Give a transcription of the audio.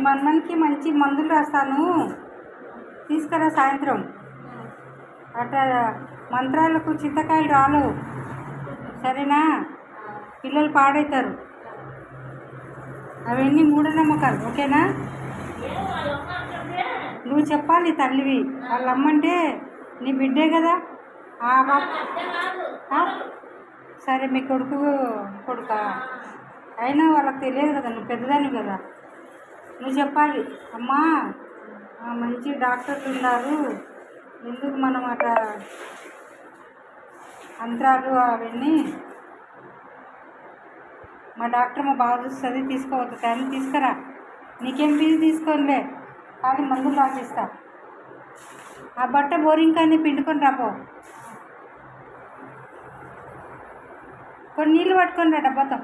మన్మన్కి మంచి మందులు రాస్తాను, తీసుకురా సాయంత్రం. అట్లా మంత్రాలకు చింతకాయలు రాలు, సరేనా? పిల్లలు పాడవుతారు. అవన్నీ మూఢనమ్మకాలు, ఓకేనా? నువ్వు చెప్పాలి తల్లివి, వాళ్ళ అమ్మంటే నీ బిడ్డే కదా. సరే మీ కొడుక అయినా వాళ్ళకి తెలియదు కదా, నువ్వు పెద్దదాన్ని కదా. నువ్వు చెప్పాలి, అమ్మా మంచి డాక్టర్లు ఉన్నారు, ఎందుకు మనం అట్లా అంతరాలు అవన్నీ. మా డాక్టర్ మా బాగా చూస్తుంది, తీసుకోవద్దు కానీ తీసుకురా. నీకేం ఫీజు తీసుకోనిలే, కానీ మందులు రాసిస్తా. ఆ బట్ట బోరింగ్ కానీ పిండుకొని రాపో, కొన్ని నీళ్ళు పట్టుకొని రా డబ్బాతో.